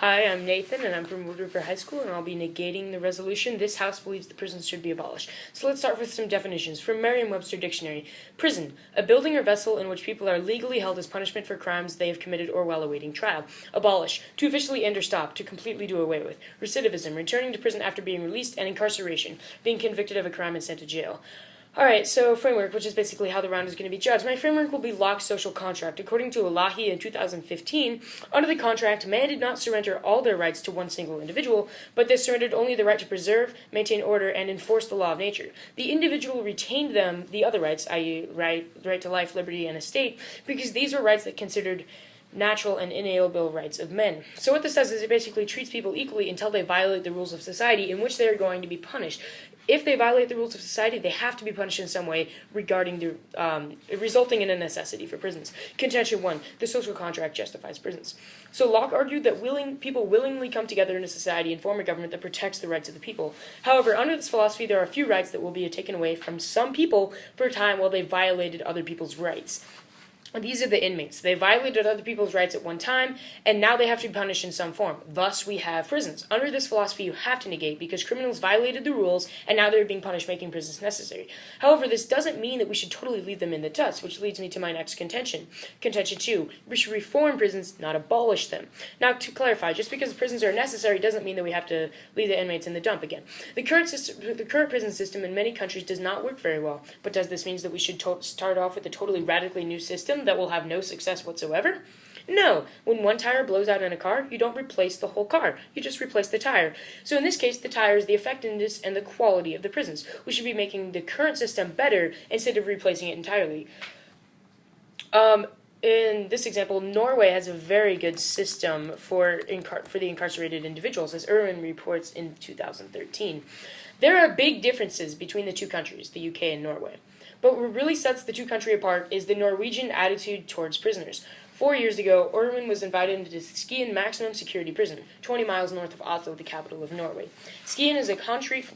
Hi, I'm Nathan, and I'm from Wood River High School, and I'll be negating the resolution. This House believes the prisons should be abolished. So let's start with some definitions. From Merriam-Webster Dictionary, prison, a building or vessel in which people are legally held as punishment for crimes they have committed or while awaiting trial. Abolish, to officially end or stop, to completely do away with. Recidivism, returning to prison after being released, and incarceration, being convicted of a crime and sent to jail. Alright, so framework, which is basically how the round is going to be judged. My framework will be Locke's social contract. According to Elahi in 2015, under the contract, man did not surrender all their rights to one single individual, but they surrendered only the right to preserve, maintain order, and enforce the law of nature. The individual retained the other rights, i.e. right to life, liberty, and estate, because these were rights that considered natural and inalienable rights of men. So what this does is it basically treats people equally until they violate the rules of society in which they are going to be punished. If they violate the rules of society, they have to be punished in some way resulting in a necessity for prisons. Contention 1, the social contract justifies prisons. So Locke argued that people willingly come together in a society and form a government that protects the rights of the people. However, under this philosophy, there are a few rights that will be taken away from some people for a time while they violated other people's rights. These are the inmates. They violated other people's rights at one time, and now they have to be punished in some form. Thus, we have prisons. Under this philosophy, you have to negate because criminals violated the rules, and now they're being punished, making prisons necessary. However, this doesn't mean that we should totally leave them in the dust, which leads me to my next contention. Contention 2, we should reform prisons, not abolish them. Now, to clarify, just because prisons are necessary doesn't mean that we have to leave the inmates in the dump again. The current prison system in many countries does not work very well, but does this mean that we should start off with a totally radically new system that will have no success whatsoever? No. When one tire blows out in a car, you don't replace the whole car. You just replace the tire. So in this case, the tire is the effectiveness and the quality of the prisons. We should be making the current system better instead of replacing it entirely. In this example, Norway has a very good system for the incarcerated individuals, as Irwin reports in 2013. There are big differences between the two countries, the UK and Norway. But what really sets the two countries apart is the Norwegian attitude towards prisoners. 4 years ago, Irwin was invited into Skien Maximum Security Prison, 20 miles north of Oslo, the capital of Norway. Skien is a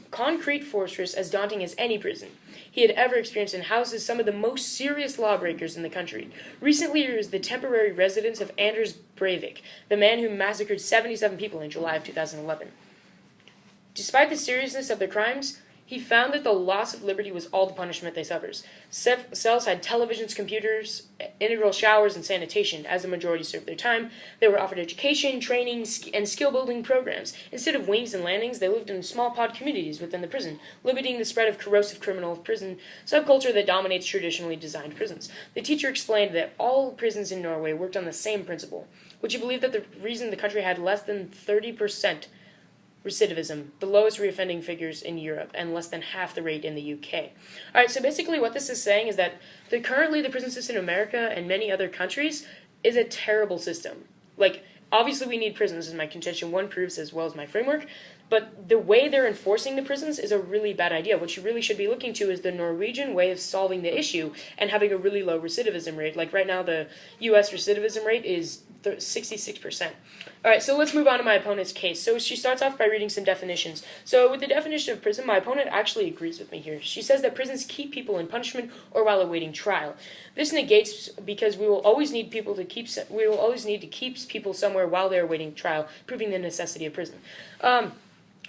concrete fortress as daunting as any prison he had ever experienced and houses some of the most serious lawbreakers in the country. Recently, he was the temporary residence of Anders Breivik, the man who massacred 77 people in July of 2011. Despite the seriousness of their crimes, he found that the loss of liberty was all the punishment they suffered. Cells had televisions, computers, integral showers, and sanitation. As the majority served their time, they were offered education, training, and skill-building programs. Instead of wings and landings, they lived in small pod communities within the prison, limiting the spread of corrosive criminal prison subculture that dominates traditionally designed prisons. The teacher explained that all prisons in Norway worked on the same principle, which he believed that the reason the country had less than 30% recidivism, the lowest reoffending figures in Europe, and less than half the rate in the UK. Alright, so basically what this is saying is that currently the prison system in America and many other countries is a terrible system. Obviously we need prisons, as my contention 1 proves, as well as my framework, but the way they're enforcing the prisons is a really bad idea. What you really should be looking to is the Norwegian way of solving the issue and having a really low recidivism rate. Like right now, the U.S. recidivism rate is 66%. Alright, so let's move on to my opponent's case. So she starts off by reading some definitions. So with the definition of prison, my opponent actually agrees with me here. She says that prisons keep people in punishment or while awaiting trial. This negates because we will always need to keep people somewhere while they're awaiting trial, proving the necessity of prison.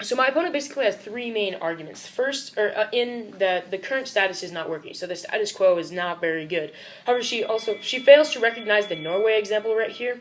So my opponent basically has 3 main arguments. First, the current status is not working, so the status quo is not very good. However, she fails to recognize the Norway example right here.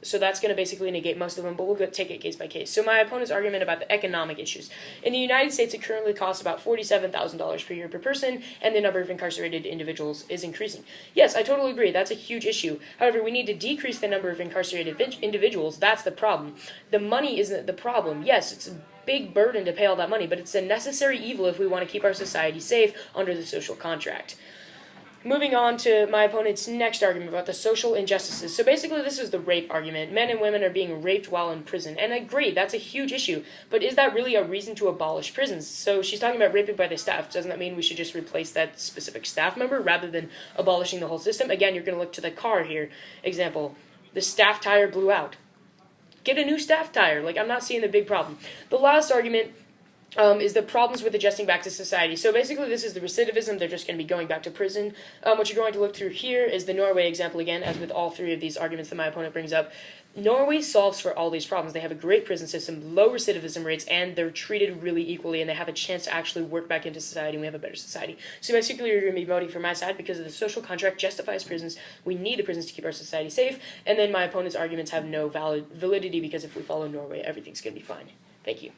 So that's going to basically negate most of them, but we'll take it case by case. So my opponent's argument about the economic issues. In the United States, it currently costs about $47,000 per year per person, and the number of incarcerated individuals is increasing. Yes, I totally agree. That's a huge issue. However, we need to decrease the number of incarcerated individuals. That's the problem. The money isn't the problem. Yes, it's a big burden to pay all that money, but it's a necessary evil if we want to keep our society safe under the social contract. Moving on to my opponent's next argument about the social injustices. So basically this is the rape argument. Men and women are being raped while in prison. And I agree, that's a huge issue. But is that really a reason to abolish prisons? So she's talking about raping by the staff. Doesn't that mean we should just replace that specific staff member rather than abolishing the whole system? Again, you're going to look to the car here. Example, the staff tire blew out. Get a new staff tire. I'm not seeing the big problem. The last argument is the problems with adjusting back to society. So basically this is the recidivism. They're just going to be going back to prison. What you're going to look through here is the Norway example again, as with all 3 of these arguments that my opponent brings up. Norway solves for all these problems. They have a great prison system, low recidivism rates, and they're treated really equally, and they have a chance to actually work back into society, and we have a better society. So basically, you're going to be voting for my side because of the social contract justifies prisons. We need the prisons to keep our society safe, and then my opponent's arguments have no validity because if we follow Norway, everything's going to be fine. Thank you.